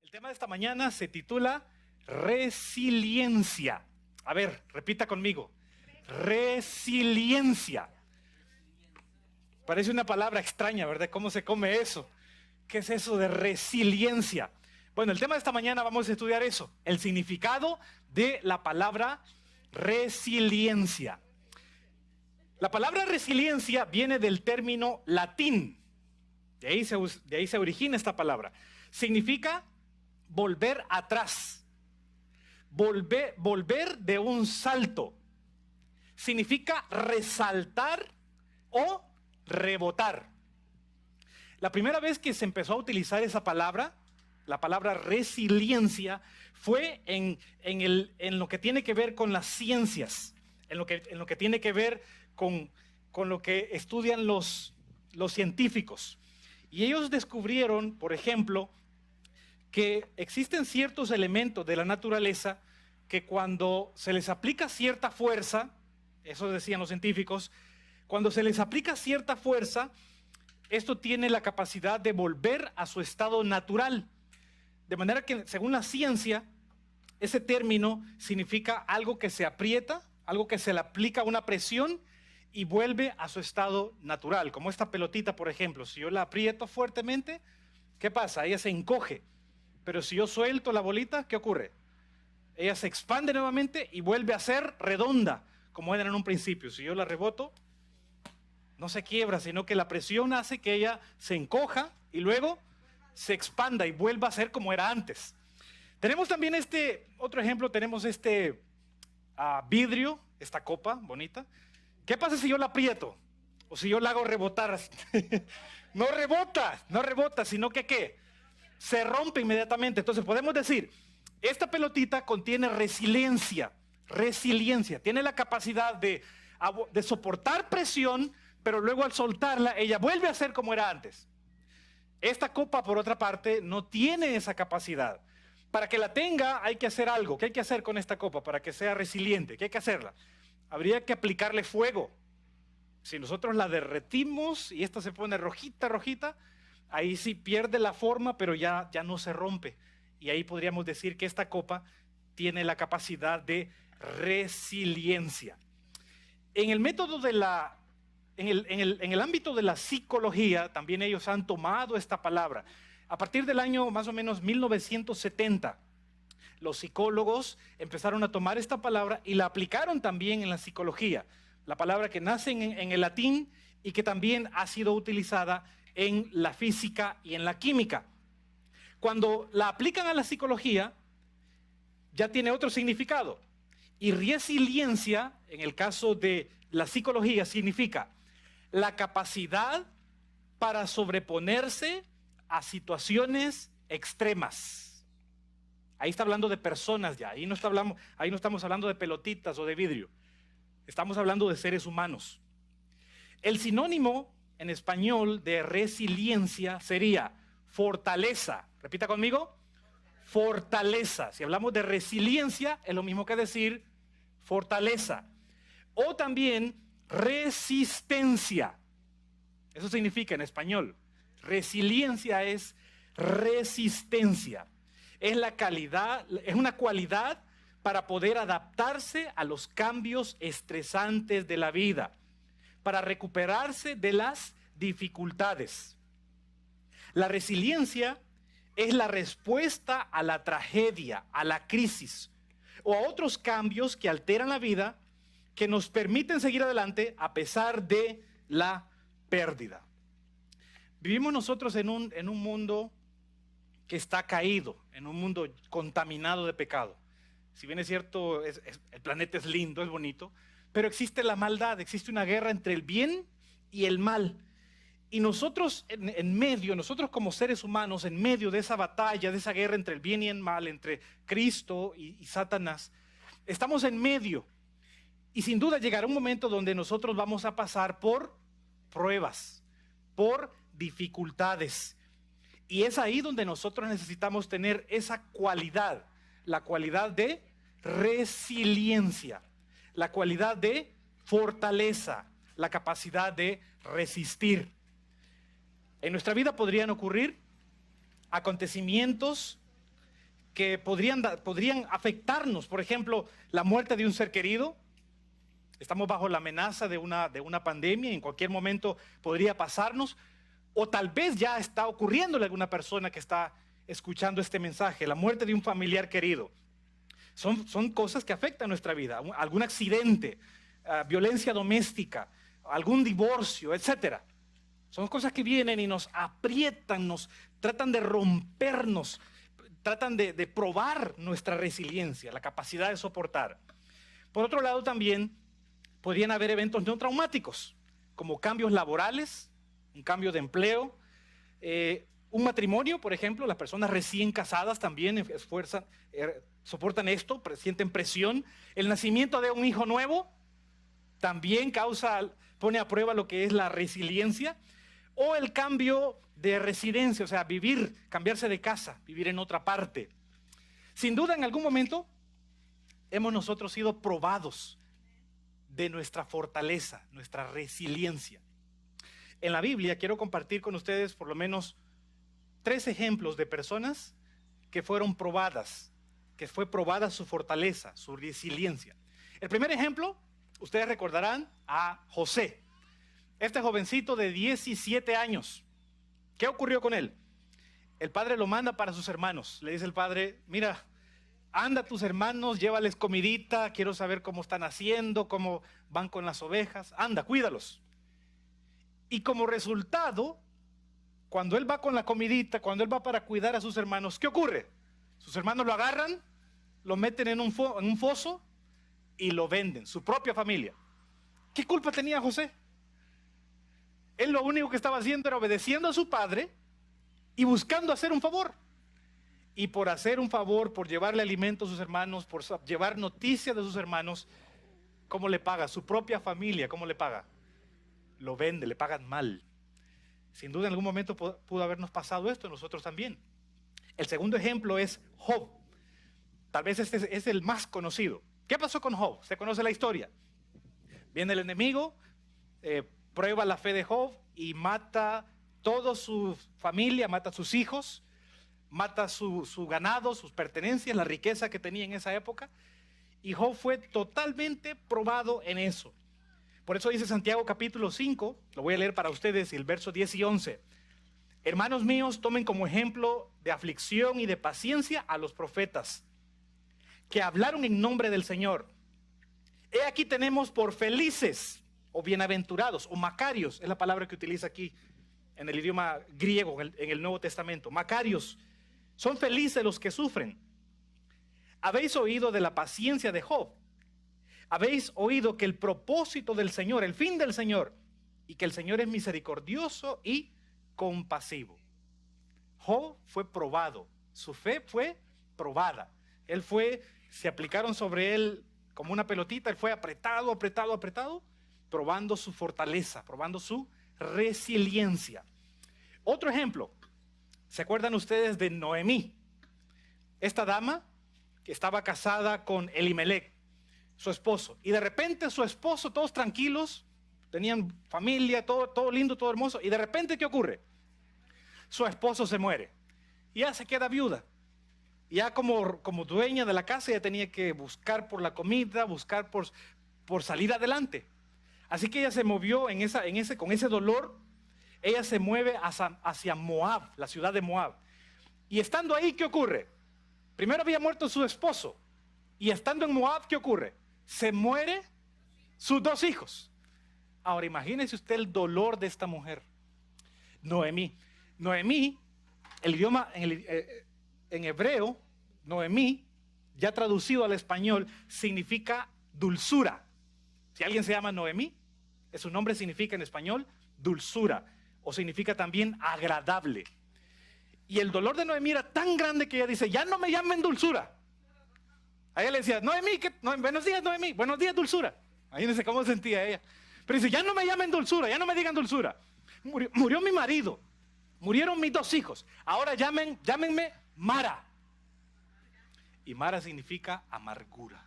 El tema de esta mañana se titula resiliencia. A ver, repita conmigo. Resiliencia. Parece una palabra extraña, ¿verdad? ¿Cómo se come eso? ¿Qué es eso de resiliencia? Bueno, el tema de esta mañana vamos a estudiar eso, el significado de la palabra resiliencia. La palabra resiliencia viene del término latín. De ahí se origina esta palabra. Significa volver atrás, volver de un salto. Significa resaltar o rebotar. La primera vez que se empezó a utilizar esa palabra, la palabra resiliencia, fue en lo que tiene que ver con las ciencias, en lo que tiene que ver con lo que estudian los científicos. Y ellos descubrieron, por ejemplo, que existen ciertos elementos de la naturaleza que cuando se les aplica cierta fuerza, eso decían los científicos, cuando se les aplica cierta fuerza, esto tiene la capacidad de volver a su estado natural. De manera que, según la ciencia, ese término significa algo que se aprieta, algo que se le aplica una presión y vuelve a su estado natural. Como esta pelotita, por ejemplo, si yo la aprieto fuertemente, ¿qué pasa? Ella se encoge. Pero si yo suelto la bolita, ¿qué ocurre? Ella se expande nuevamente y vuelve a ser redonda, como era en un principio. Si yo la reboto, no se quiebra, sino que la presión hace que ella se encoja y luego se expanda y vuelva a ser como era antes. Tenemos también otro ejemplo, tenemos vidrio, esta copa bonita. ¿Qué pasa si yo la aprieto? O si yo la hago rebotar. No rebota, sino que ¿qué? Se rompe inmediatamente. Entonces podemos decir, esta pelotita contiene resiliencia, tiene la capacidad de soportar presión, pero luego al soltarla, ella vuelve a ser como era antes. Esta copa, por otra parte, no tiene esa capacidad. Para que la tenga, hay que hacer algo. ¿Qué hay que hacer con esta copa para que sea resiliente? ¿Qué hay que hacerla? Habría que aplicarle fuego. Si nosotros la derretimos y esta se pone rojita, ahí sí pierde la forma, pero ya no se rompe. Y ahí podríamos decir que esta copa tiene la capacidad de resiliencia. En el método en el ámbito de la psicología, también ellos han tomado esta palabra. A partir del año más o menos 1970, los psicólogos empezaron a tomar esta palabra y la aplicaron también en la psicología. La palabra que nace en el latín y que también ha sido utilizada en la física y en la química. Cuando la aplican a la psicología, ya tiene otro significado. Y resiliencia, en el caso de la psicología, significa la capacidad para sobreponerse a situaciones extremas. Ahí está hablando de personas ya, ahí no estamos hablando de pelotitas o de vidrio. Estamos hablando de seres humanos. El sinónimo en español de resiliencia sería fortaleza. Repita conmigo. Fortaleza. Si hablamos de resiliencia, es lo mismo que decir fortaleza. O también resistencia. Eso significa en español. Resiliencia es resistencia. Es una cualidad para poder adaptarse a los cambios estresantes de la vida, para recuperarse de las dificultades. La resiliencia es la respuesta a la tragedia, a la crisis o a otros cambios que alteran la vida, que nos permiten seguir adelante a pesar de la pérdida. Vivimos nosotros en un mundo que está caído, en un mundo contaminado de pecado. Si bien es cierto, el planeta es lindo, es bonito, pero existe la maldad, existe una guerra entre el bien y el mal. Y nosotros nosotros como seres humanos, en medio de esa batalla, de esa guerra entre el bien y el mal, entre Cristo y Satanás, estamos en medio. Y sin duda llegará un momento donde nosotros vamos a pasar por pruebas, por dificultades. Y es ahí donde nosotros necesitamos tener esa cualidad, la cualidad de resiliencia, la cualidad de fortaleza, la capacidad de resistir. En nuestra vida podrían ocurrir acontecimientos que podrían afectarnos. Por ejemplo, la muerte de un ser querido. Estamos bajo la amenaza de una pandemia, en cualquier momento podría pasarnos, o tal vez ya está ocurriéndole a alguna persona que está escuchando este mensaje, la muerte de un familiar querido. Son cosas que afectan nuestra vida, algún accidente, violencia doméstica, algún divorcio, etcétera. Son cosas que vienen y nos aprietan, nos tratan de rompernos, tratan de probar nuestra resiliencia, la capacidad de soportar. Por otro lado, también podrían haber eventos no traumáticos, como cambios laborales, un cambio de empleo, un matrimonio, por ejemplo. Las personas recién casadas también soportan esto, sienten presión. El nacimiento de un hijo nuevo también pone a prueba lo que es la resiliencia. O el cambio de residencia, o sea, cambiarse de casa, vivir en otra parte. Sin duda, en algún momento hemos nosotros sido probados de nuestra fortaleza, nuestra resiliencia. En la Biblia quiero compartir con ustedes por lo menos 3 ejemplos de personas que fueron probadas, que fue probada su fortaleza, su resiliencia. El primer ejemplo, ustedes recordarán a José. Este jovencito de 17 años. ¿Qué ocurrió con él? El padre lo manda para sus hermanos. Le dice el padre, mira, anda a tus hermanos, llévales comidita, quiero saber cómo están haciendo, cómo van con las ovejas. Anda, cuídalos. Y como resultado, cuando él va con la comidita, cuando él va para cuidar a sus hermanos, ¿qué ocurre? Sus hermanos lo agarran, lo meten en un foso y lo venden, su propia familia. ¿Qué culpa tenía José? Él lo único que estaba haciendo era obedeciendo a su padre y buscando hacer un favor. Y por hacer un favor, por llevarle alimento a sus hermanos, por llevar noticias de sus hermanos, ¿cómo le paga? Su propia familia, ¿cómo le paga? Lo vende, le pagan mal. Sin duda en algún momento pudo habernos pasado esto, nosotros también. El segundo ejemplo es Job. Tal vez este es el más conocido. ¿Qué pasó con Job? Se conoce la historia. Viene el enemigo, prueba la fe de Job y mata toda su familia, mata a sus hijos, mata su ganado, sus pertenencias, la riqueza que tenía en esa época. Y Job fue totalmente probado en eso. Por eso dice Santiago capítulo 5, lo voy a leer para ustedes, el verso 10 y 11. Hermanos míos, tomen como ejemplo de aflicción y de paciencia a los profetas que hablaron en nombre del Señor. He aquí tenemos por felices o bienaventurados o macarios, es la palabra que utiliza aquí en el idioma griego en el Nuevo Testamento. Macarios, son felices los que sufren. Habéis oído de la paciencia de Job. Habéis oído que el propósito del Señor, el fin del Señor, y que el Señor es misericordioso y compasivo. Job fue probado, su fe fue probada. Se aplicaron sobre él como una pelotita, él fue apretado, probando su fortaleza, probando su resiliencia. Otro ejemplo, ¿se acuerdan ustedes de Noemí? Esta dama que estaba casada con Elimelec, su esposo, y de repente su esposo, todos tranquilos, tenían familia, todo lindo, todo hermoso, y de repente ¿qué ocurre? Su esposo se muere, y ya se queda viuda. Ya como dueña de la casa, ya tenía que buscar por la comida, buscar por salir adelante. Así que ella se movió con ese dolor, ella se mueve hacia Moab, la ciudad de Moab. Y estando ahí, ¿qué ocurre? Primero había muerto su esposo, y estando en Moab, ¿qué ocurre? Se muere sus 2 hijos. Ahora imagínese usted el dolor de esta mujer, Noemí. Noemí, el idioma en hebreo, Noemí, ya traducido al español, significa dulzura. Si alguien se llama Noemí, su nombre significa en español dulzura, o significa también agradable. Y el dolor de Noemí era tan grande que ella dice, ya no me llamen dulzura. A ella le decía, Noemí, buenos días Noemí, buenos días dulzura. Imagínense cómo sentía ella. Pero dice, ya no me llamen dulzura, ya no me digan dulzura. Murió mi marido, murieron mis 2 hijos, ahora llámenme Mara. Y Mara significa amargura.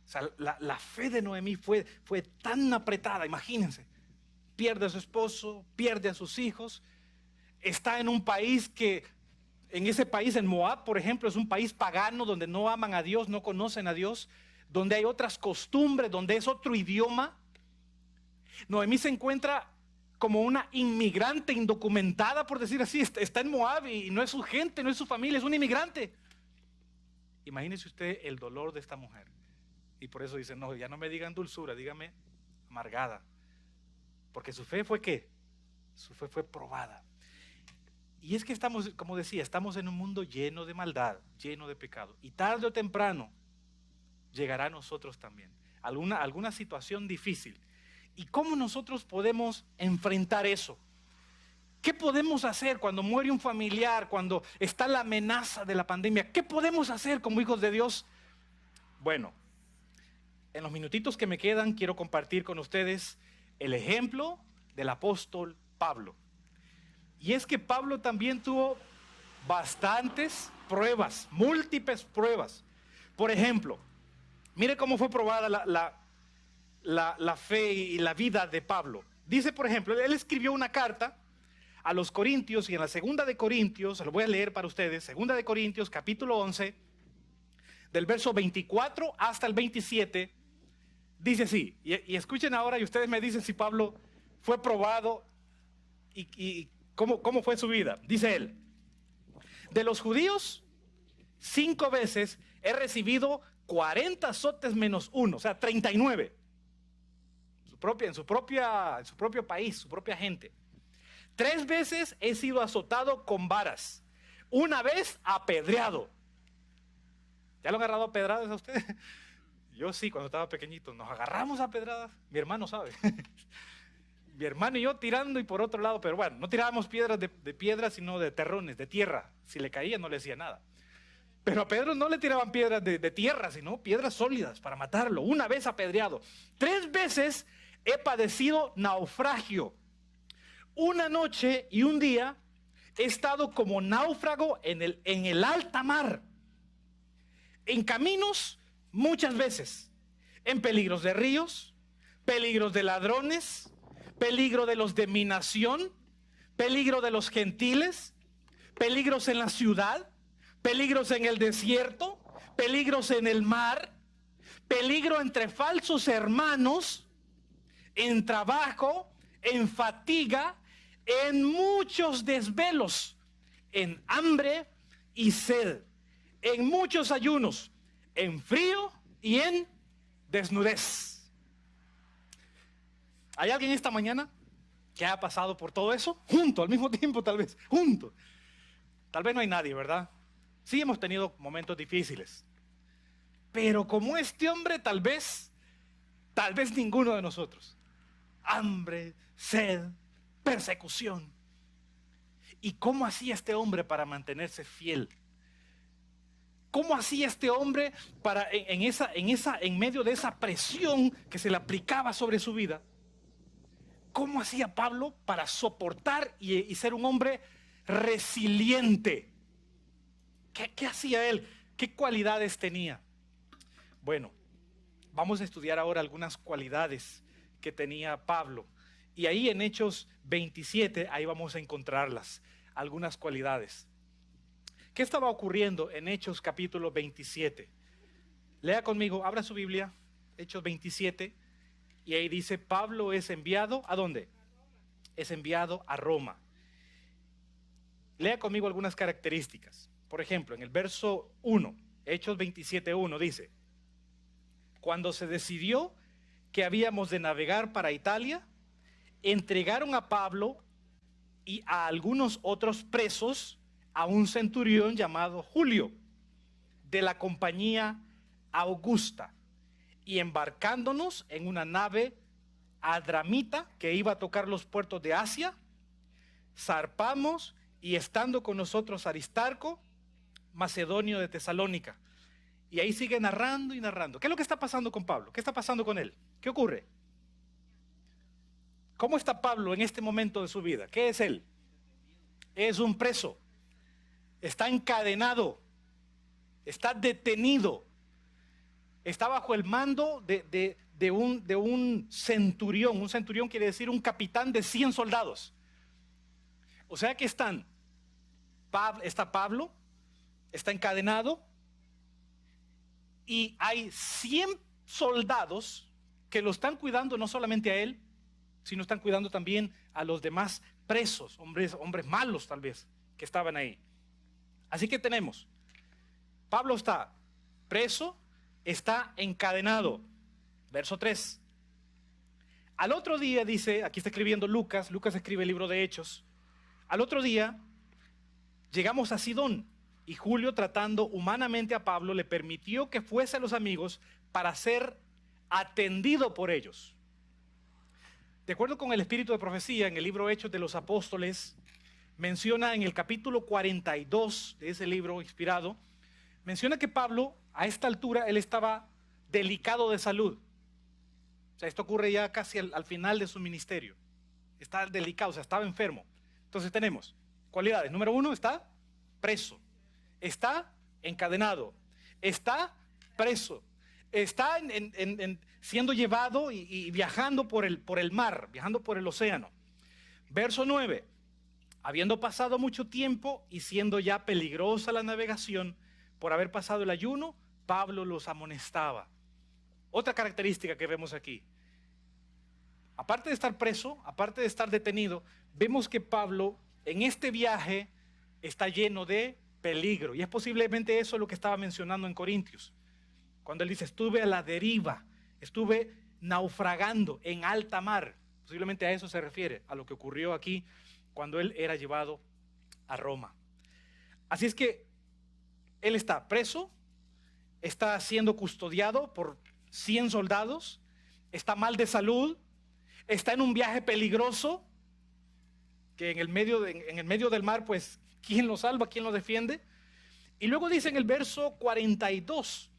O sea, la fe de Noemí fue tan apretada, imagínense. Pierde a su esposo, pierde a sus hijos, está en un país que En ese país, en Moab, por ejemplo, es un país pagano donde no aman a Dios, no conocen a Dios, donde hay otras costumbres, donde es otro idioma. Noemí se encuentra como una inmigrante indocumentada, por decir así. Está en Moab y no es su gente, no es su familia, es un inmigrante. Imagínese usted el dolor de esta mujer. Y por eso dice, no, ya no me digan dulzura, dígame amargada. Porque su fe fue ¿qué? Su fe fue probada. Y es que estamos, como decía, estamos en un mundo lleno de maldad, lleno de pecado. Y tarde o temprano llegará a nosotros también alguna situación difícil. ¿Y cómo nosotros podemos enfrentar eso? ¿Qué podemos hacer cuando muere un familiar, cuando está la amenaza de la pandemia? ¿Qué podemos hacer como hijos de Dios? Bueno, en los minutitos que me quedan quiero compartir con ustedes el ejemplo del apóstol Pablo. Y es que Pablo también tuvo bastantes pruebas, múltiples pruebas. Por ejemplo, mire cómo fue probada la fe y la vida de Pablo. Dice, por ejemplo, él escribió una carta a los Corintios y en la segunda de Corintios, se lo voy a leer para ustedes, segunda de Corintios, capítulo 11, del verso 24 hasta el 27, dice así, y escuchen ahora y ustedes me dicen si Pablo fue probado y cómo fue su vida. Dice él, de los judíos 5 veces he recibido 40 azotes menos 1, o sea 39. En su propio país, su propia gente. 3 veces he sido azotado con varas. 1 vez apedreado. ¿Ya lo han agarrado a pedradas a ustedes? Yo sí, cuando estaba pequeñito. Nos agarramos a pedradas. Mi hermano sabe. Mi hermano y yo tirando y por otro lado, pero bueno, no tirábamos piedras de piedras, sino de terrones, de tierra. Si le caía no le hacía nada. Pero a Pedro no le tiraban piedras de tierra, sino piedras sólidas para matarlo. 1 vez apedreado. 3 veces he padecido naufragio. 1 noche y 1 día he estado como náufrago en el alta mar. En caminos muchas veces. En peligros de ríos, peligros de ladrones, peligro de los de mi nación, peligro de los gentiles, peligros en la ciudad, peligros en el desierto, peligros en el mar, peligro entre falsos hermanos, en trabajo, en fatiga, en muchos desvelos, en hambre y sed, en muchos ayunos, en frío y en desnudez. ¿Hay alguien esta mañana que ha pasado por todo eso? Junto, al mismo tiempo tal vez, junto. Tal vez no hay nadie, ¿verdad? Sí hemos tenido momentos difíciles. Pero como este hombre tal vez ninguno de nosotros. Hambre, sed, persecución. ¿Y cómo hacía este hombre para mantenerse fiel? ¿Cómo hacía este hombre para en medio de esa presión que se le aplicaba sobre su vida? ¿Cómo hacía Pablo para soportar y ser un hombre resiliente? ¿Qué hacía él? ¿Qué cualidades tenía? Bueno, vamos a estudiar ahora algunas cualidades que tenía Pablo. Y ahí en Hechos 27, ahí vamos a encontrarlas, algunas cualidades. ¿Qué estaba ocurriendo en Hechos capítulo 27? Lea conmigo, abra su Biblia, Hechos 27, y ahí dice, Pablo es enviado, ¿a dónde? Es enviado a Roma. Lea conmigo algunas características. Por ejemplo, en el verso 1, Hechos 27:1 dice, cuando se decidió que habíamos de navegar para Italia, entregaron a Pablo y a algunos otros presos a un centurión llamado Julio, de la compañía Augusta, y embarcándonos en una nave adramita que iba a tocar los puertos de Asia, zarpamos y estando con nosotros Aristarco, macedonio de Tesalónica. Y ahí sigue narrando y narrando. ¿Qué es lo que está pasando con Pablo? ¿Qué está pasando con él? ¿Qué ocurre? ¿Cómo está Pablo en este momento de su vida? ¿Qué es él? Es un preso. Está encadenado. Está detenido. Está bajo el mando de un centurión. Un centurión quiere decir un capitán de 100 soldados. O sea que están está Pablo, está encadenado y hay 100 soldados que lo están cuidando, no solamente a él, sino están cuidando también a los demás presos, hombres malos tal vez, que estaban ahí. Así que tenemos, Pablo está preso, está encadenado. Verso 3. Al otro día dice, aquí está escribiendo Lucas escribe el libro de Hechos. Al otro día llegamos a Sidón y Julio, tratando humanamente a Pablo, le permitió que fuese a los amigos para ser atendido por ellos. De acuerdo con el espíritu de profecía, en el libro Hechos de los Apóstoles, menciona en el capítulo 42 de ese libro inspirado, menciona que Pablo, a esta altura, él estaba delicado de salud. O sea, esto ocurre ya casi al final de su ministerio. Está delicado, o sea, estaba enfermo. Entonces tenemos cualidades. Número 1, está preso. Está encadenado. Está preso. Está siendo llevado y viajando por el mar, viajando por el océano. Verso 9. Habiendo pasado mucho tiempo y siendo ya peligrosa la navegación, por haber pasado el ayuno, Pablo los amonestaba. Otra característica que vemos aquí, aparte de estar preso, aparte de estar detenido, vemos que Pablo en este viaje está lleno de peligro. Y es posiblemente eso lo que estaba mencionando en Corintios, cuando él dice, estuve a la deriva, estuve naufragando en alta mar. Posiblemente a eso se refiere, a lo que ocurrió aquí cuando él era llevado a Roma. Así es que él está preso, está siendo custodiado por 100 soldados, está mal de salud, está en un viaje peligroso, que en el medio del mar, pues, ¿quién lo salva? ¿Quién lo defiende? Y luego dice en el verso 42,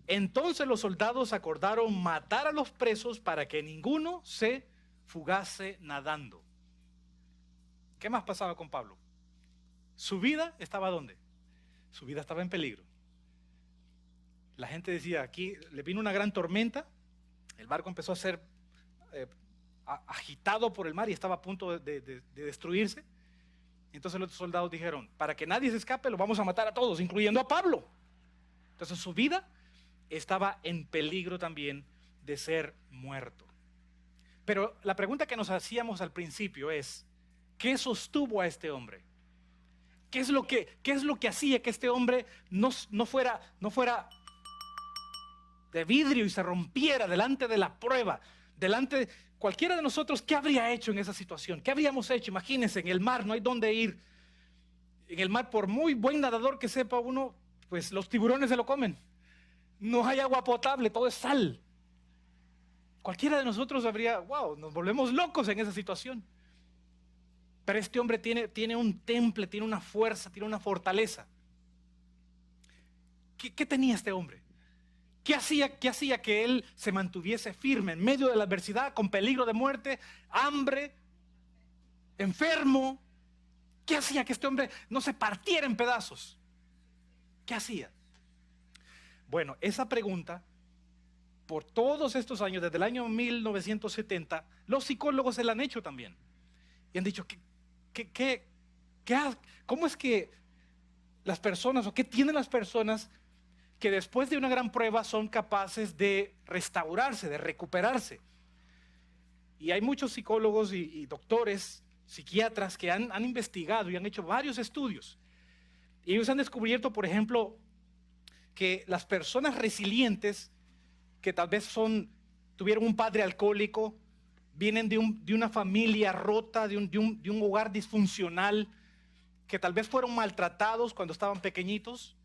entonces los soldados acordaron matar a los presos para que ninguno se fugase nadando. ¿Qué más pasaba con Pablo? Su vida estaba ¿dónde? Su vida estaba en peligro. La gente decía, aquí le vino una gran tormenta, el barco empezó a ser agitado por el mar y estaba a punto de destruirse. Entonces los soldados dijeron, para que nadie se escape, lo vamos a matar a todos, incluyendo a Pablo. Entonces su vida estaba en peligro también de ser muerto. Pero la pregunta que nos hacíamos al principio es, ¿qué sostuvo a este hombre? ¿Qué es lo que hacía que este hombre no fuera de vidrio y se rompiera delante de la prueba? Delante de cualquiera de nosotros, ¿qué habría hecho en esa situación? ¿Qué habríamos hecho? Imagínense, en el mar no hay dónde ir. En el mar, por muy buen nadador que sepa uno, pues los tiburones se lo comen. No hay agua potable, todo es sal. Cualquiera de nosotros nos volvemos locos en esa situación. Pero este hombre tiene un temple, tiene una fuerza, tiene una fortaleza. ¿Qué tenía este hombre? ¿Qué hacía que él se mantuviese firme en medio de la adversidad, con peligro de muerte, hambre, enfermo? ¿Qué hacía que este hombre no se partiera en pedazos? ¿Qué hacía? Bueno, esa pregunta, por todos estos años, desde el año 1970, los psicólogos se la han hecho también. Y han dicho, ¿cómo es que las personas, o qué tienen las personas que después de una gran prueba son capaces de restaurarse, de recuperarse? Y hay muchos psicólogos y doctores, psiquiatras que han investigado y han hecho varios estudios. Y ellos han descubierto, por ejemplo, que las personas resilientes, que tal vez tuvieron un padre alcohólico, vienen de una familia rota, de un hogar disfuncional, que tal vez fueron maltratados cuando estaban pequeñitos,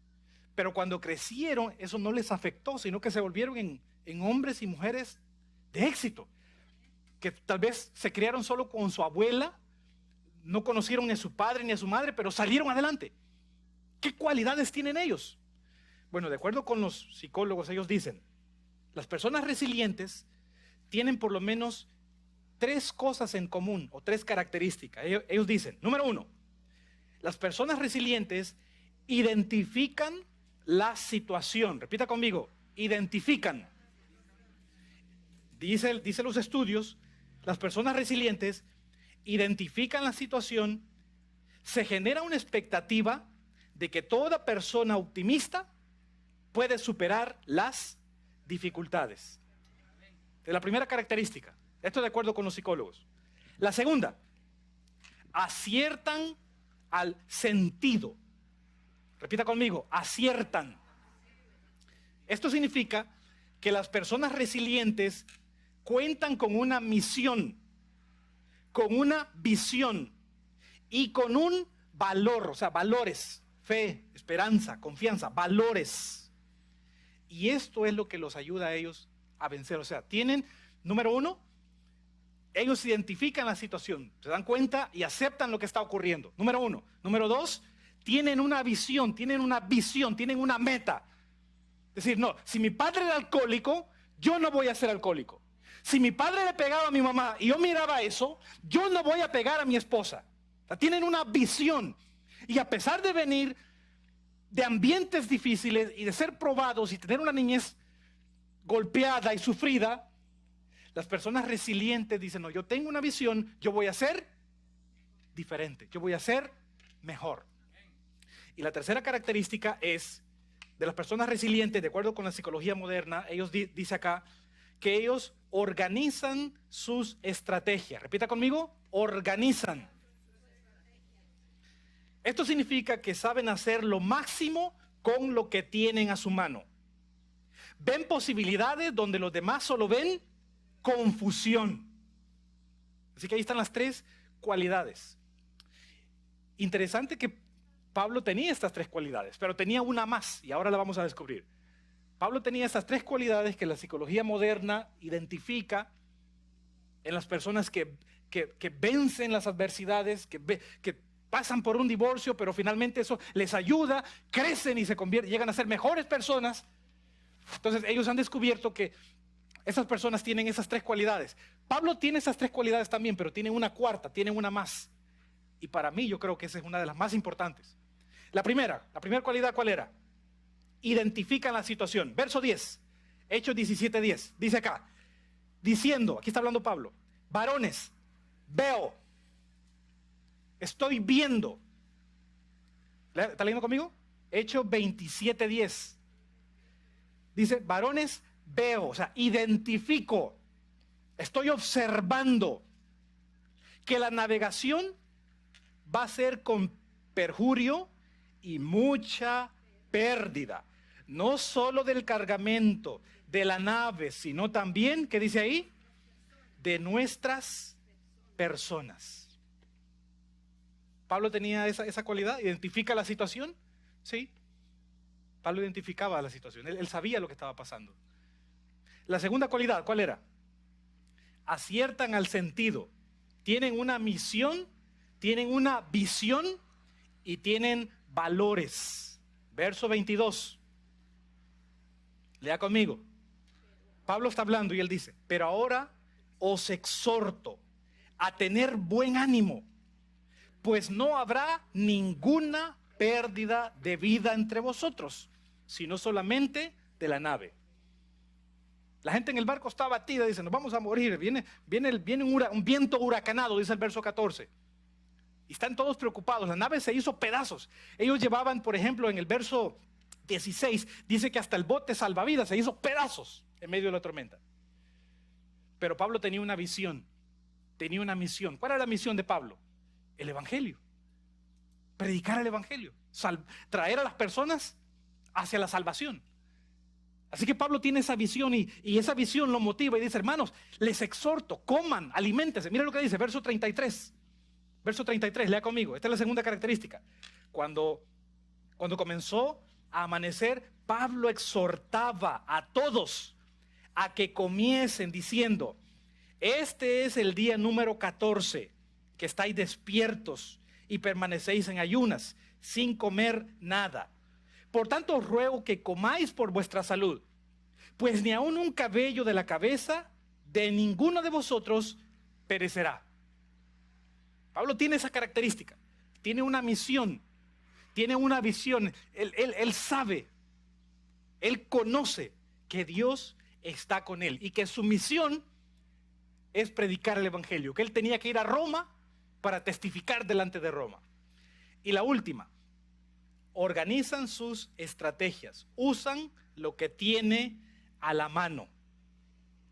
pero cuando crecieron eso no les afectó, sino que se volvieron en hombres y mujeres de éxito, que tal vez se criaron solo con su abuela, no conocieron ni a su padre ni a su madre, pero salieron adelante. ¿Qué cualidades tienen ellos? Bueno, de acuerdo con los psicólogos, ellos dicen, las personas resilientes tienen por lo menos 3 cosas en común, o 3 características. Ellos dicen, número 1, las personas resilientes identifican la situación. Repita conmigo, identifican. Dice los estudios, las personas resilientes identifican la situación, se genera una expectativa de que toda persona optimista puede superar las dificultades. Es la primera característica. Esto de acuerdo con los psicólogos. La segunda, aciertan al sentido. Repita conmigo, aciertan. Esto significa que las personas resilientes cuentan con una misión, con una visión y con un valor, o sea, valores, fe, esperanza, confianza, valores. Y esto es lo que los ayuda a ellos a vencer. O sea, tienen, número uno, ellos identifican la situación, se dan cuenta y aceptan lo que está ocurriendo. Número uno. Número dos, tienen una visión, tienen una meta. Es decir, no, si mi padre era alcohólico, yo no voy a ser alcohólico. Si mi padre le pegaba a mi mamá y yo miraba eso, yo no voy a pegar a mi esposa. O sea, tienen una visión. Y a pesar de venir de ambientes difíciles y de ser probados y tener una niñez golpeada y sufrida, las personas resilientes dicen, no, yo tengo una visión, yo voy a ser diferente, yo voy a ser mejor. Y la tercera característica es, de las personas resilientes, de acuerdo con la psicología moderna, ellos dice acá, que ellos organizan sus estrategias. Repita conmigo, organizan. Esto significa que saben hacer lo máximo con lo que tienen a su mano. Ven posibilidades donde los demás solo ven confusión. Así que ahí están las tres cualidades. Interesante que Pablo tenía estas tres cualidades, pero tenía una más y ahora la vamos a descubrir. Pablo tenía estas tres cualidades que la psicología moderna identifica en las personas que vencen las adversidades, que pasan por un divorcio, pero finalmente eso les ayuda, crecen y se convierten, llegan a ser mejores personas. Entonces ellos han descubierto que esas personas tienen esas tres cualidades. Pablo tiene esas tres cualidades también, pero tiene una cuarta, tiene una más. Y para mí yo creo que esa es una de las más importantes. La primera cualidad, ¿cuál era? Identifican la situación. Verso 10, Hechos 17:10, dice acá, diciendo, aquí está hablando Pablo, varones, veo, estoy viendo. ¿Está leyendo conmigo? Hechos 27:10. Dice, varones, veo, o sea, identifico, estoy observando que la navegación va a ser con perjurio y mucha pérdida. No solo del cargamento, de la nave, sino también, ¿qué dice ahí? De nuestras personas. Pablo tenía esa cualidad, identifica la situación, ¿sí? Pablo identificaba la situación, él sabía lo que estaba pasando. La segunda cualidad, ¿cuál era? Aciertan al sentido, tienen una misión, tienen una visión y tienen valores. Verso 22. Lea conmigo. Pablo está hablando y él dice, pero ahora os exhorto a tener buen ánimo, pues no habrá ninguna pérdida de vida entre vosotros, sino solamente de la nave. La gente en el barco está abatida, dice, nos vamos a morir, viene un viento huracanado, dice el verso 14. Y están todos preocupados, la nave se hizo pedazos. Ellos llevaban, por ejemplo, en el verso 16, dice que hasta el bote salvavidas se hizo pedazos en medio de la tormenta. Pero Pablo tenía una visión, tenía una misión. ¿Cuál era la misión de Pablo? El evangelio. Predicar el evangelio, traer a las personas hacia la salvación. Así que Pablo tiene esa visión y esa visión lo motiva y dice, hermanos, les exhorto, coman, aliméntense. Mira lo que dice, verso 33. Verso 33, lea conmigo. Esta es la segunda característica. Cuando comenzó a amanecer, Pablo exhortaba a todos a que comiesen diciendo, este es el día número 14, que estáis despiertos y permanecéis en ayunas, sin comer nada. Por tanto os ruego que comáis por vuestra salud, pues ni aun un cabello de la cabeza de ninguno de vosotros perecerá. Pablo tiene esa característica, tiene una misión, tiene una visión, él sabe, él conoce que Dios está con él y que su misión es predicar el evangelio, que él tenía que ir a Roma para testificar delante de Roma. Y la última, organizan sus estrategias, usan lo que tiene a la mano.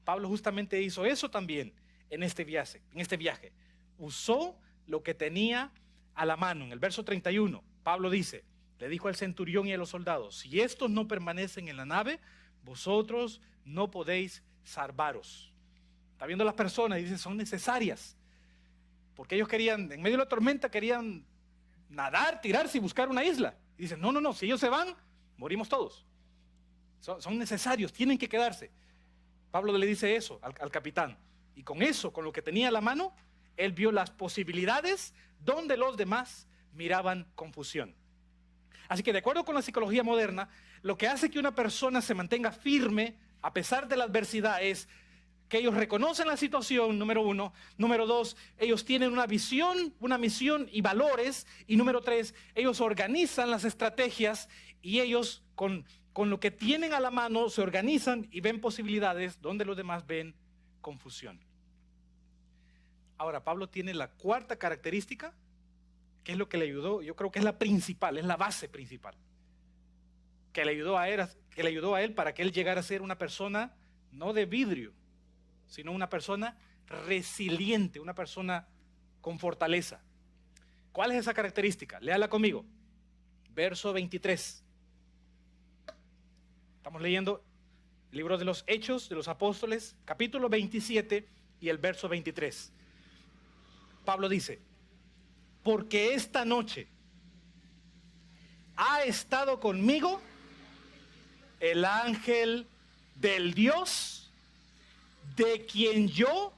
Pablo justamente hizo eso también en este viaje. Usó lo que tenía a la mano. En el verso 31, Pablo dice, le dijo al centurión y a los soldados, si estos no permanecen en la nave, vosotros no podéis salvaros. Está viendo las personas y dice, son necesarias. Porque ellos querían, en medio de la tormenta, querían nadar, tirarse y buscar una isla. Y dicen, no, si ellos se van, morimos todos. Son necesarios, tienen que quedarse. Pablo le dice eso al capitán. Y con eso, con lo que tenía a la mano, él vio las posibilidades donde los demás miraban confusión. Así que de acuerdo con la psicología moderna, lo que hace que una persona se mantenga firme a pesar de la adversidad es que ellos reconocen la situación, número uno. Número dos, ellos tienen una visión, una misión y valores. Y número tres, ellos organizan las estrategias y ellos con lo que tienen a la mano se organizan y ven posibilidades donde los demás ven confusión. Ahora, Pablo tiene la cuarta característica, que es lo que le ayudó, yo creo que es la principal, es la base principal, que le ayudó a él para que él llegara a ser una persona no de vidrio, sino una persona resiliente, una persona con fortaleza. ¿Cuál es esa característica? Léala conmigo. Verso 23. Estamos leyendo el libro de los Hechos de los Apóstoles, capítulo 27 y el verso 23. Pablo dice, porque esta noche ha estado conmigo el ángel del Dios de quien yo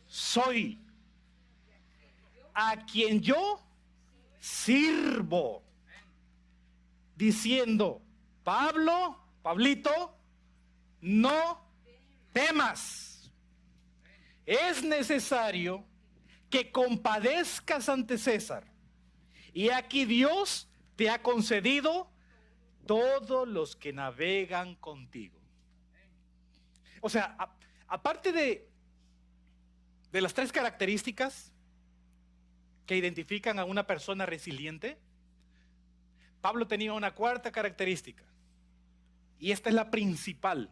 soy, a quien yo sirvo, diciendo, Pablito, no temas. Es necesario que compadezcas ante César. Y aquí Dios te ha concedido todos los que navegan contigo. O sea, aparte de las tres características que identifican a una persona resiliente, Pablo tenía una cuarta característica. Y esta es la principal.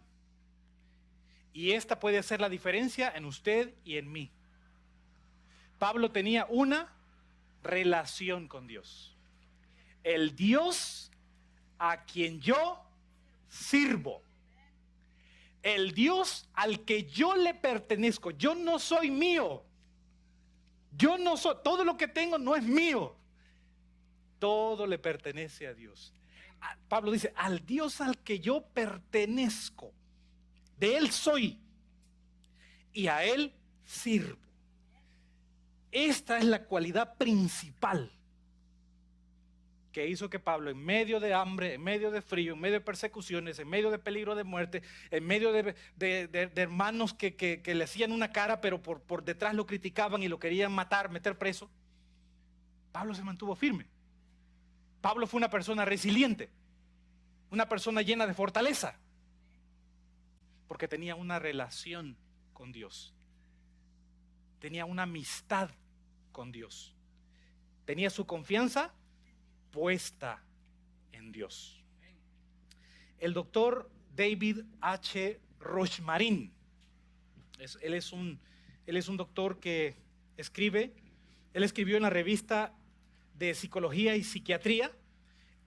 Y esta puede hacer la diferencia en usted y en mí. Pablo tenía una relación con Dios. El Dios a quien yo sirvo. El Dios al que yo le pertenezco. Yo no soy mío. Todo lo que tengo no es mío. Todo le pertenece a Dios. Pablo dice, al Dios al que yo pertenezco, de Él soy y a Él sirvo. Esta es la cualidad principal que hizo que Pablo, en medio de hambre, en medio de frío, en medio de persecuciones, en medio de peligro de muerte, en medio de hermanos que le hacían una cara, pero por detrás lo criticaban y lo querían matar, meter preso, Pablo se mantuvo firme. Pablo fue una persona resiliente, una persona llena de fortaleza, porque tenía una relación con Dios. Tenía una amistad con Dios. Tenía su confianza puesta en Dios. El doctor David H. Rosmarin, él es un doctor que él escribió en la revista de Psicología y Psiquiatría.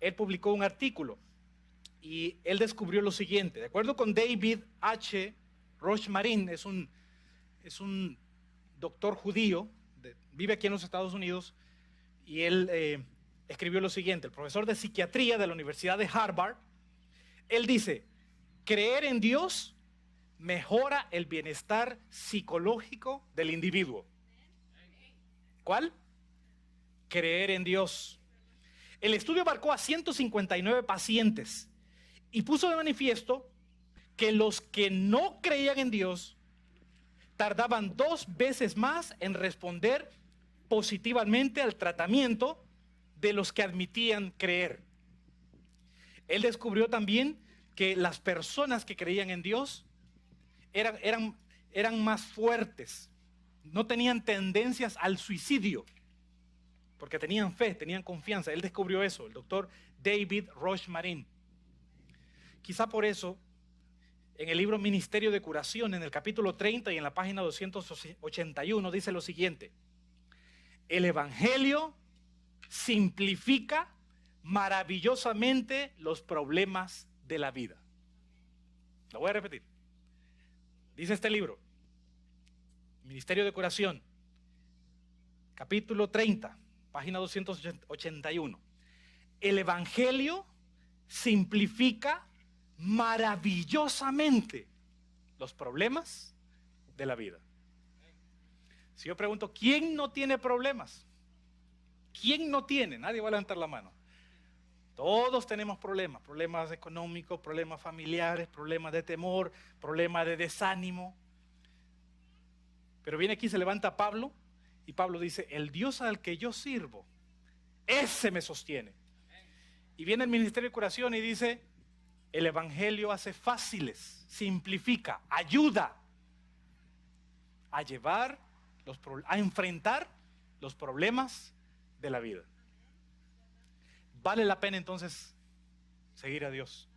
Él publicó un artículo y él descubrió lo siguiente. De acuerdo con David H. Rosmarin, es un doctor judío, vive aquí en los Estados Unidos, y él escribió lo siguiente. El profesor de psiquiatría de la Universidad de Harvard, él dice, creer en Dios mejora el bienestar psicológico del individuo. ¿Cuál? Creer en Dios. El estudio abarcó a 159 pacientes y puso de manifiesto que los que no creían en Dios tardaban 2 veces más en responder positivamente al tratamiento de los que admitían creer. Él descubrió también que las personas que creían en Dios eran más fuertes, no tenían tendencias al suicidio, porque tenían fe, tenían confianza. Él descubrió eso, el doctor David Rochemarin. Quizá por eso, en el libro Ministerio de Curación, en el capítulo 30 y en la página 281, dice lo siguiente: el Evangelio simplifica maravillosamente los problemas de la vida. Lo voy a repetir. Dice este libro, Ministerio de Curación, capítulo 30, página 281. El Evangelio simplifica maravillosamente los problemas de la vida. Si yo pregunto, ¿quién no tiene problemas? ¿Quién no tiene? Nadie va a levantar la mano. Todos tenemos problemas, problemas económicos, problemas familiares, problemas de temor, problemas de desánimo. Pero viene aquí, se levanta Pablo, y Pablo dice, el Dios al que yo sirvo, ese me sostiene. Y viene el Ministerio de Curación y dice, el Evangelio hace fáciles, simplifica, ayuda a a enfrentar los problemas de la vida. Vale la pena entonces seguir a Dios.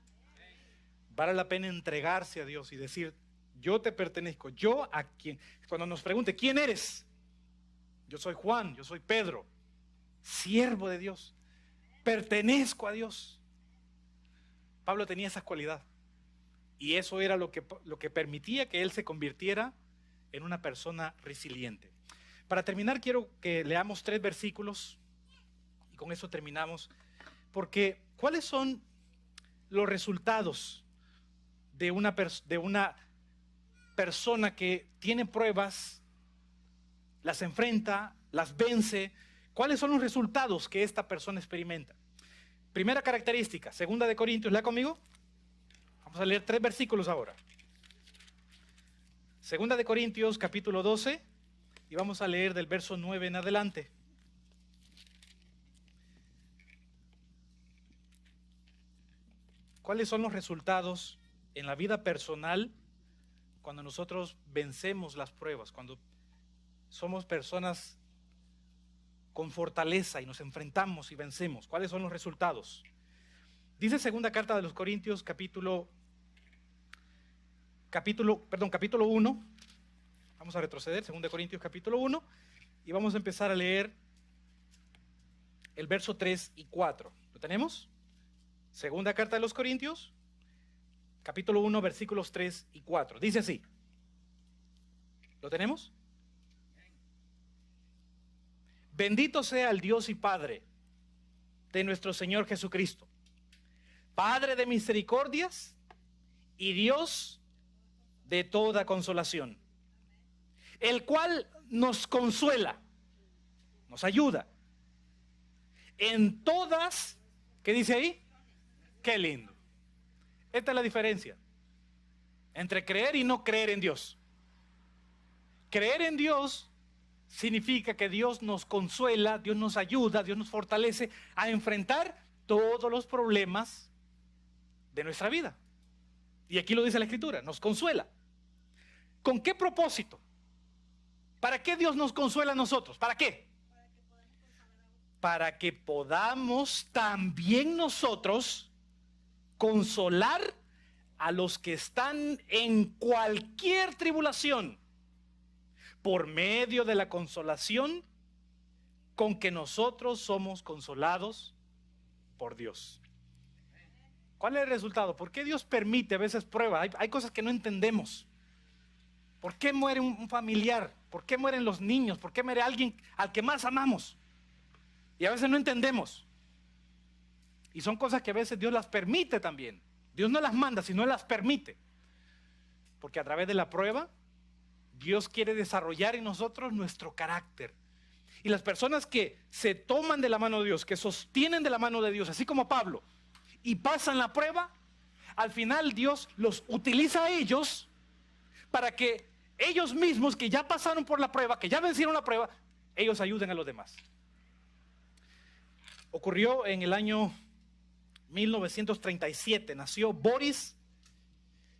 Vale la pena entregarse a Dios y decir, yo te pertenezco. Yo a quien, cuando nos pregunte, ¿quién eres? Yo soy Juan, yo soy Pedro, siervo de Dios. Pertenezco a Dios. Pablo tenía esa cualidad. Y eso era lo que permitía que él se convirtiera en una persona resiliente. Para terminar, quiero que leamos 3 versículos. Y con eso terminamos. Porque, ¿cuáles son los resultados de una persona que tiene pruebas, las enfrenta, las vence? ¿Cuáles son los resultados que esta persona experimenta? Primera característica, 2 de Corintios, ¿lea conmigo? Vamos a leer 3 versículos ahora. 2 de Corintios, capítulo 12, y vamos a leer del verso 9 en adelante. ¿Cuáles son los resultados en la vida personal cuando nosotros vencemos las pruebas? Cuando somos personas con fortaleza y nos enfrentamos y vencemos. ¿Cuáles son los resultados? Dice segunda carta de los Corintios, capítulo 1. Vamos a retroceder, 2 Corintios capítulo 1, y vamos a empezar a leer el verso 3 y 4. ¿Lo tenemos? Segunda carta de los Corintios, capítulo 1, versículos 3 y 4. Dice así. ¿Lo tenemos? Bendito sea el Dios y Padre de nuestro Señor Jesucristo, Padre de misericordias y Dios de toda consolación, el cual nos consuela, nos ayuda en todas, ¿qué dice ahí? Qué lindo. Esta es la diferencia entre creer y no creer en Dios. Creer en Dios significa que Dios nos consuela, Dios nos ayuda, Dios nos fortalece a enfrentar todos los problemas de nuestra vida. Y aquí lo dice la Escritura, nos consuela. ¿Con qué propósito? ¿Para qué Dios nos consuela a nosotros? ¿Para qué? Para que podamos también nosotros consolar a los que están en cualquier tribulación por medio de la consolación con que nosotros somos consolados por Dios. ¿Cuál es el resultado? ¿Por qué Dios permite a veces pruebas? Hay cosas que no entendemos. ¿Por qué muere un familiar? ¿Por qué mueren los niños? ¿Por qué muere alguien al que más amamos? Y a veces no entendemos. Y son cosas que a veces Dios las permite también. Dios no las manda, sino las permite. Porque a través de la prueba, Dios quiere desarrollar en nosotros nuestro carácter. Y las personas que se toman de la mano de Dios, que sostienen de la mano de Dios, así como Pablo, y pasan la prueba, al final Dios los utiliza a ellos para que ellos mismos que ya pasaron por la prueba, que ya vencieron la prueba, ellos ayuden a los demás. Ocurrió en el año 1937, nació Boris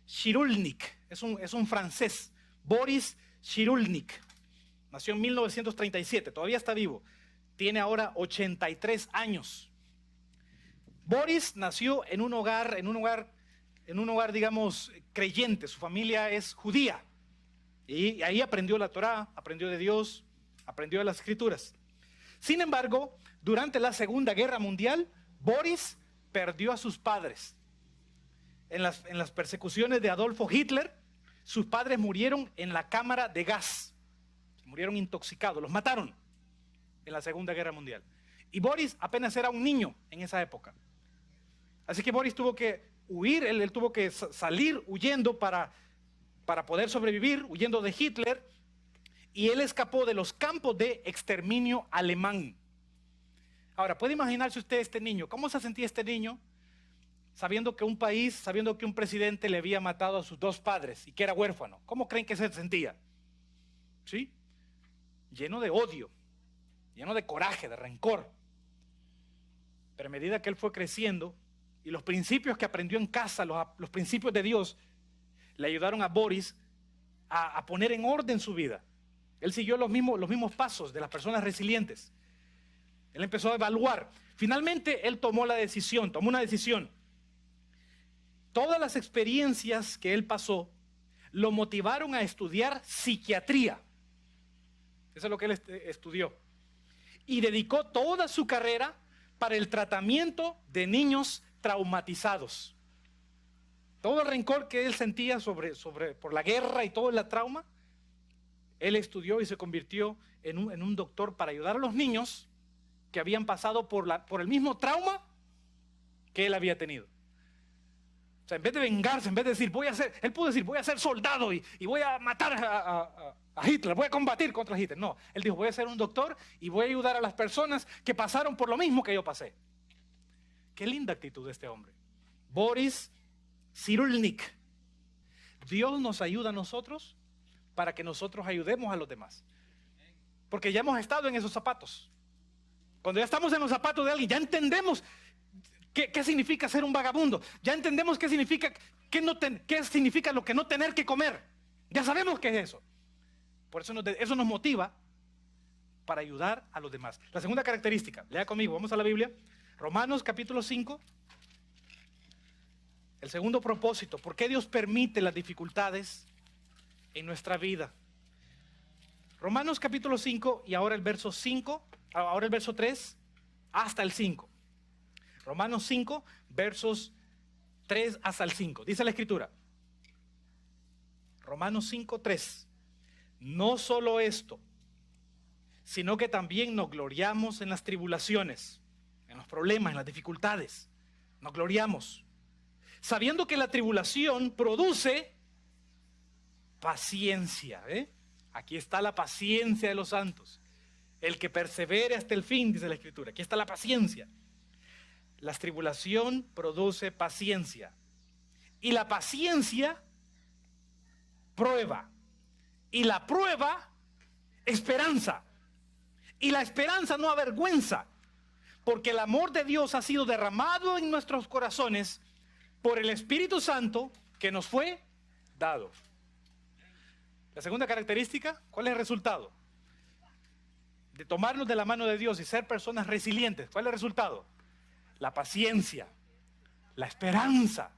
Cyrulnik, es un francés, Boris Cyrulnik, nació en 1937, todavía está vivo. tiene ahora 83 años. Boris nació en un hogar, digamos, creyente. Su familia es judía. Y ahí aprendió la Torá, aprendió de Dios, aprendió de las Escrituras. Sin embargo, durante la Segunda Guerra Mundial, Boris perdió a sus padres. En las persecuciones de Adolfo Hitler, sus padres murieron en la cámara de gas. Murieron intoxicados, los mataron en la Segunda Guerra Mundial. Y Boris apenas era un niño en esa época. Así que Boris tuvo que huir, él tuvo que salir huyendo para poder sobrevivir, huyendo de Hitler. Y él escapó de los campos de exterminio alemán. Ahora, ¿puede imaginarse usted este niño? ¿Cómo se sentía este niño sabiendo que un país, sabiendo que un presidente le había matado a sus dos padres y que era huérfano? ¿Cómo creen que se sentía? ¿Sí? Lleno de odio, lleno de coraje, de rencor. Pero a medida que él fue creciendo y los principios que aprendió en casa, los principios de Dios, le ayudaron a Boris a poner en orden su vida. Él siguió los mismos pasos de las personas resilientes. Él empezó a evaluar. Finalmente él tomó una decisión. Todas las experiencias que él pasó lo motivaron a estudiar psiquiatría. Eso es lo que él estudió. Y dedicó toda su carrera para el tratamiento de niños traumatizados. Todo el rencor que él sentía por la guerra y todo el trauma, él estudió y se convirtió en un doctor para ayudar a los niños que habían pasado por el mismo trauma que él había tenido. O sea, en vez de vengarse, en vez de decir, él pudo decir, voy a ser soldado y voy a matar a Hitler, voy a combatir contra Hitler. No, él dijo, voy a ser un doctor y voy a ayudar a las personas que pasaron por lo mismo que yo pasé. Qué linda actitud de este hombre. Boris Cyrulnik. Dios nos ayuda a nosotros para que nosotros ayudemos a los demás. Porque ya hemos estado en esos zapatos. Cuando ya estamos en los zapatos de alguien, ya entendemos qué significa ser un vagabundo. Ya entendemos qué significa lo que no tener que comer. Ya sabemos qué es eso. Por eso eso nos motiva para ayudar a los demás. La segunda característica, lea conmigo, vamos a la Biblia. Romanos capítulo 5. El segundo propósito, ¿por qué Dios permite las dificultades en nuestra vida? Romanos capítulo 5 y ahora el verso 3 hasta el 5. Romanos 5, versos 3 hasta el 5. Dice la Escritura. Romanos 5, 3. No solo esto, sino que también nos gloriamos en las tribulaciones, en los problemas, en las dificultades. Nos gloriamos, sabiendo que la tribulación produce paciencia. Aquí está la paciencia de los santos. El que persevere hasta el fin, dice la Escritura. Aquí está la paciencia. La tribulación produce paciencia. Y la paciencia, prueba. Y la prueba, esperanza. Y la esperanza no avergüenza. Porque el amor de Dios ha sido derramado en nuestros corazones por el Espíritu Santo que nos fue dado. La segunda característica, ¿cuál es el resultado? De tomarnos de la mano de Dios y ser personas resilientes. ¿Cuál es el resultado? La paciencia, la esperanza.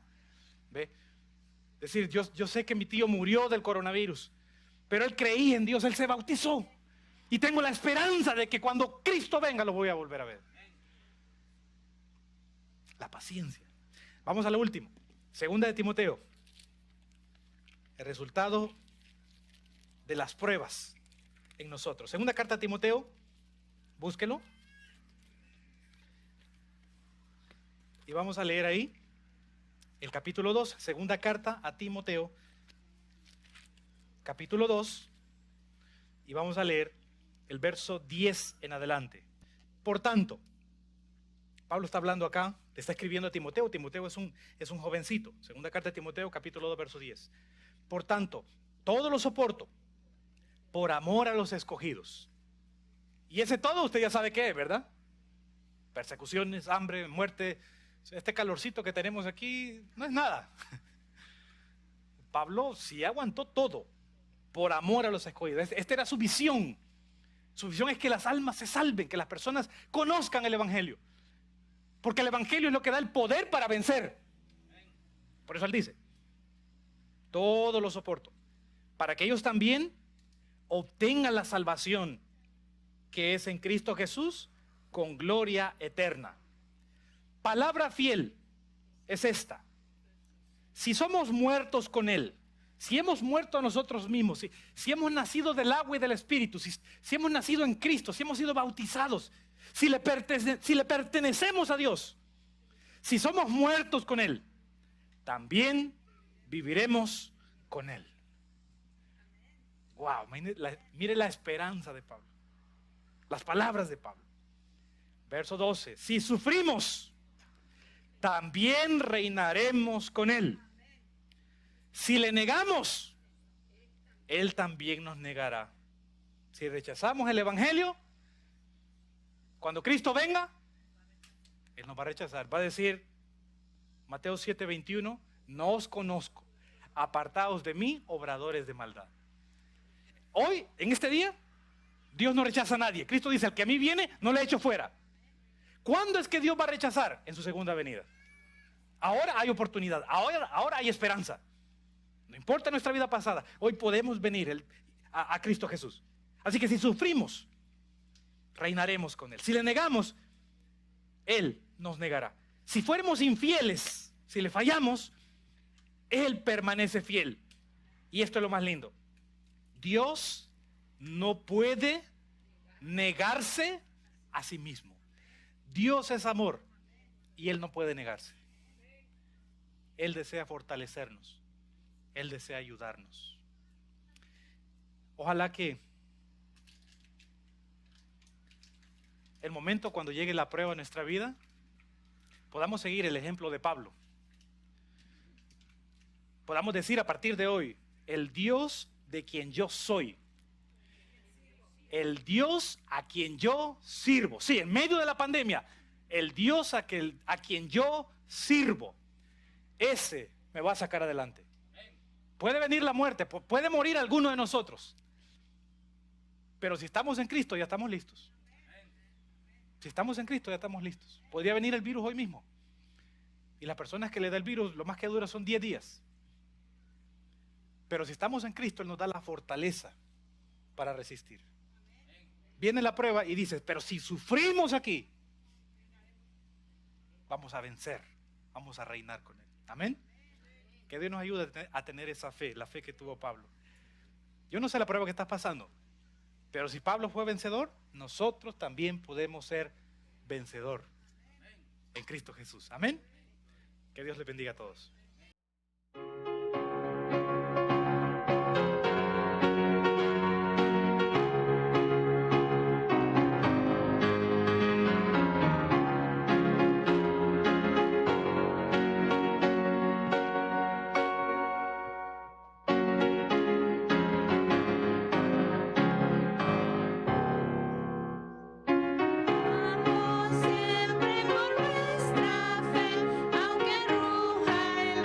¿Ve? Es decir, yo sé que mi tío murió del coronavirus, pero él creía en Dios, él se bautizó. Y tengo la esperanza de que cuando Cristo venga lo voy a volver a ver. La paciencia. Vamos a lo último. Segunda de Timoteo. El resultado de las pruebas en nosotros. Segunda carta a Timoteo. Búsquelo. Y vamos a leer ahí el capítulo 2. Segunda carta a Timoteo. Capítulo 2. Y vamos a leer el verso 10 en adelante. Por tanto, Pablo está hablando acá, le está escribiendo a Timoteo. Timoteo es un jovencito. Segunda carta de Timoteo, capítulo 2, verso 10. Por tanto, todo lo soporto por amor a los escogidos. Y ese todo usted ya sabe qué es, ¿verdad? Persecuciones, hambre, muerte. Este calorcito que tenemos aquí no es nada. Pablo sí aguantó todo por amor a los escogidos. Esta era su visión Su visión es que las almas se salven, que las personas conozcan el Evangelio. Porque el Evangelio es lo que da el poder para vencer. Por eso él dice, todo lo soporto, para que ellos también obtengan la salvación que es en Cristo Jesús con gloria eterna. Palabra fiel es esta: si somos muertos con Él, si hemos muerto a nosotros mismos, si hemos nacido del agua y del Espíritu, si hemos nacido en Cristo, si hemos sido bautizados, si le pertenecemos a Dios, si somos muertos con Él, también viviremos con Él. Wow, mire la esperanza de Pablo, las palabras de Pablo. Verso 12: si sufrimos, también reinaremos con Él. Si le negamos, Él también nos negará. Si rechazamos el Evangelio, cuando Cristo venga, Él nos va a rechazar. Va a decir, Mateo 7:21, no os conozco, apartaos de mí, obradores de maldad. Hoy, en este día, Dios no rechaza a nadie. Cristo dice, al que a mí viene, no le echo fuera. ¿Cuándo es que Dios va a rechazar? En su segunda venida. Ahora hay oportunidad, ahora hay esperanza. No importa nuestra vida pasada, hoy podemos venir a Cristo Jesús. Así que si sufrimos, reinaremos con Él. Si le negamos, Él nos negará. Si fuéramos infieles, si le fallamos, Él permanece fiel. Y esto es lo más lindo: Dios no puede negarse a sí mismo. Dios es amor y Él no puede negarse. Él desea fortalecernos, Él desea ayudarnos. Ojalá que el momento cuando llegue la prueba en nuestra vida, podamos seguir el ejemplo de Pablo. Podamos decir a partir de hoy, el Dios de quien yo soy, el Dios a quien yo sirvo. Sí, en medio de la pandemia, el Dios a quien yo sirvo, ese me va a sacar adelante. Puede venir la muerte, puede morir alguno de nosotros, pero si estamos en Cristo ya estamos listos. Si estamos en Cristo ya estamos listos. Podría venir el virus hoy mismo, y las personas que le da el virus, lo más que dura son 10 días. Pero si estamos en Cristo, Él nos da la fortaleza para resistir. Viene la prueba y dices, pero si sufrimos aquí, vamos a vencer, vamos a reinar con Él. Amén. Que Dios nos ayude a tener esa fe, la fe que tuvo Pablo. Yo no sé la prueba que estás pasando, pero si Pablo fue vencedor, nosotros también podemos ser vencedor en Cristo Jesús. Amén. Que Dios les bendiga a todos. Siempre por nuestra fe, aunque ruja el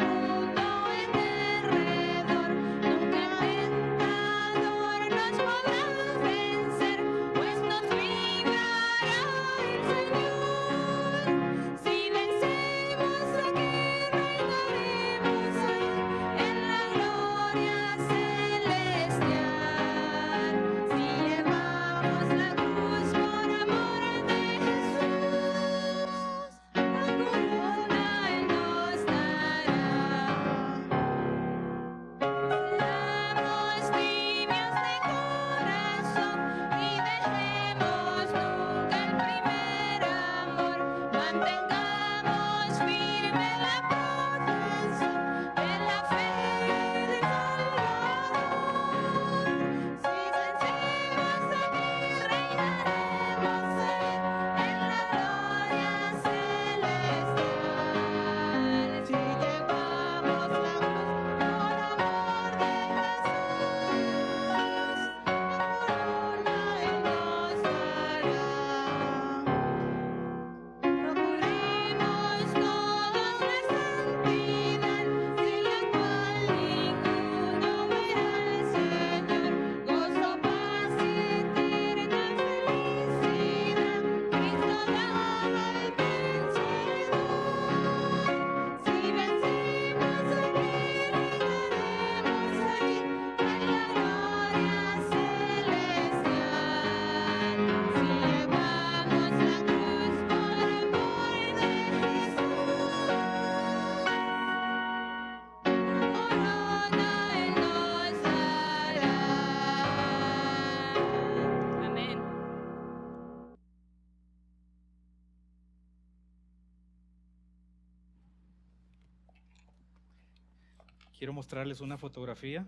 quiero mostrarles una fotografía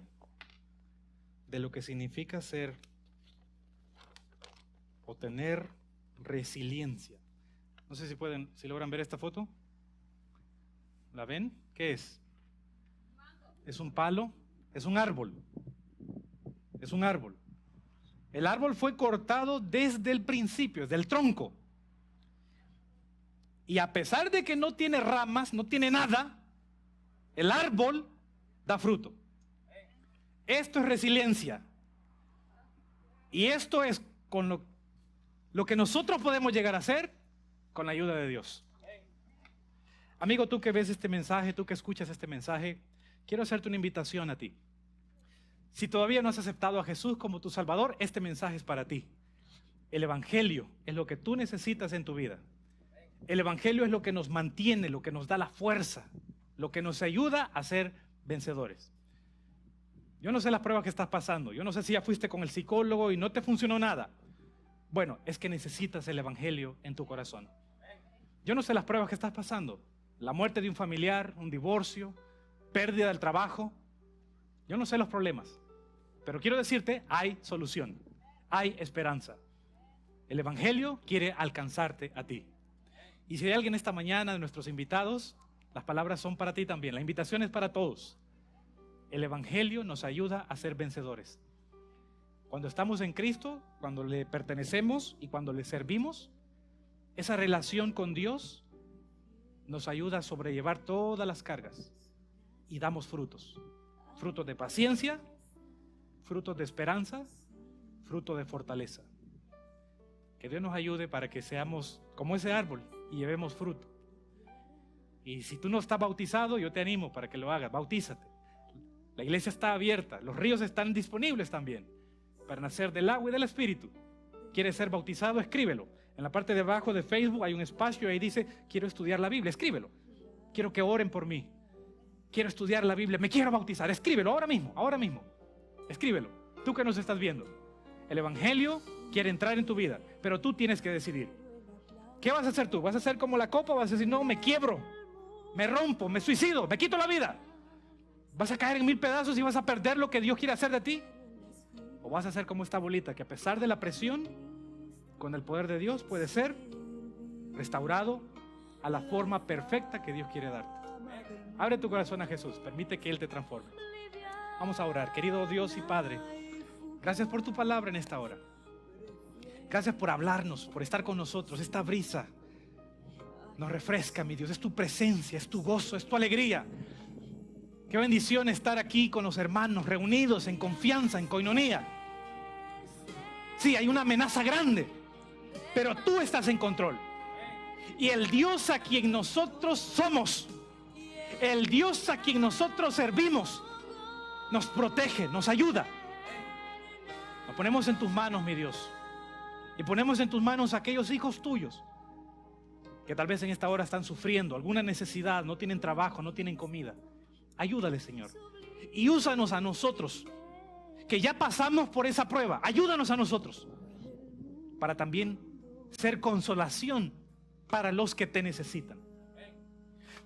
de lo que significa ser o tener resiliencia. No sé si logran ver esta foto. ¿La ven? ¿Qué es? Es un palo, es un árbol. Es un árbol. El árbol fue cortado desde el principio, desde el tronco. Y a pesar de que no tiene ramas, no tiene nada, el árbol da fruto. Esto es resiliencia. Y esto es con lo que nosotros podemos llegar a hacer con la ayuda de Dios. Amigo, tú que ves este mensaje, tú que escuchas este mensaje, quiero hacerte una invitación a ti. Si todavía no has aceptado a Jesús como tu Salvador, este mensaje es para ti. El Evangelio es lo que tú necesitas en tu vida. El Evangelio es lo que nos mantiene, lo que nos da la fuerza, lo que nos ayuda a ser vencedores. Yo no sé las pruebas que estás pasando. Yo no sé si ya fuiste con el psicólogo y no te funcionó nada. Bueno, es que necesitas el Evangelio en tu corazón. Yo no sé las pruebas que estás pasando. La muerte de un familiar, un divorcio, pérdida del trabajo. Yo no sé los problemas. Pero quiero decirte, hay solución. Hay esperanza. El Evangelio quiere alcanzarte a ti. Y si hay alguien esta mañana de nuestros invitados, las palabras son para ti también. La invitación es para todos. El Evangelio nos ayuda a ser vencedores. Cuando estamos en Cristo, cuando le pertenecemos y cuando le servimos, esa relación con Dios nos ayuda a sobrellevar todas las cargas y damos frutos. Frutos de paciencia, frutos de esperanza, frutos de fortaleza. Que Dios nos ayude para que seamos como ese árbol y llevemos fruto. Y si tú no estás bautizado, yo te animo para que lo hagas, bautízate. La iglesia está abierta, los ríos están disponibles también para nacer del agua y del Espíritu. ¿Quieres ser bautizado? Escríbelo. En la parte de abajo de Facebook hay un espacio, ahí dice, quiero estudiar la Biblia, escríbelo. Quiero que oren por mí. Quiero estudiar la Biblia, me quiero bautizar, escríbelo ahora mismo. Escríbelo. Tú que nos estás viendo. El Evangelio quiere entrar en tu vida, pero tú tienes que decidir. ¿Qué vas a hacer tú? ¿Vas a hacer como la copa o vas a decir, no, me quiebro, me rompo, me suicido, me quito la vida? ¿Vas a caer en 1000 pedazos y vas a perder lo que Dios quiere hacer de ti? ¿O vas a ser como esta bolita que a pesar de la presión, con el poder de Dios puede ser restaurado a la forma perfecta que Dios quiere darte? Abre tu corazón a Jesús, permite que Él te transforme. Vamos a orar. Querido Dios y Padre, gracias por tu palabra en esta hora. Gracias por hablarnos, por estar con nosotros. Esta brisa nos refresca, mi Dios. Es tu presencia, es tu gozo, es tu alegría. Qué bendición estar aquí con los hermanos, reunidos en confianza, en coinonía. Sí, hay una amenaza grande, pero tú estás en control. Y el Dios a quien nosotros somos, el Dios a quien nosotros servimos, nos protege, nos ayuda. Nos ponemos en tus manos, mi Dios. Y ponemos en tus manos a aquellos hijos tuyos que tal vez en esta hora están sufriendo alguna necesidad, no tienen trabajo, no tienen comida. Ayúdale, Señor. Y úsanos a nosotros, que ya pasamos por esa prueba. Ayúdanos a nosotros para también ser consolación para los que te necesitan.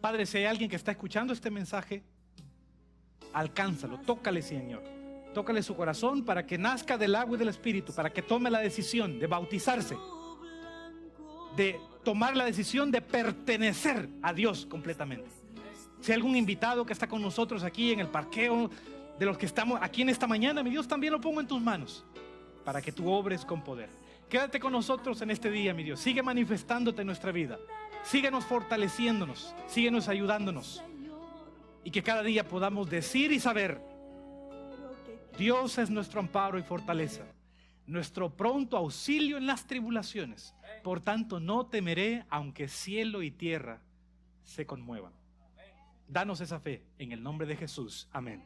Padre, si hay alguien que está escuchando este mensaje, alcánzalo, tócale, Señor. Tócale su corazón para que nazca del agua y del Espíritu, para que tome la decisión de bautizarse, de tomar la decisión de pertenecer a Dios completamente. Si hay algún invitado que está con nosotros aquí en el parqueo, de los que estamos aquí en esta mañana, mi Dios, también lo pongo en tus manos, para que tú obres con poder. Quédate con nosotros en este día, mi Dios. Sigue manifestándote en nuestra vida. Síguenos fortaleciéndonos, síguenos ayudándonos. Y que cada día podamos decir y saber: Dios es nuestro amparo y fortaleza, nuestro pronto auxilio en las tribulaciones. Por tanto, no temeré, aunque cielo y tierra se conmuevan. Danos esa fe en el nombre de Jesús. Amén.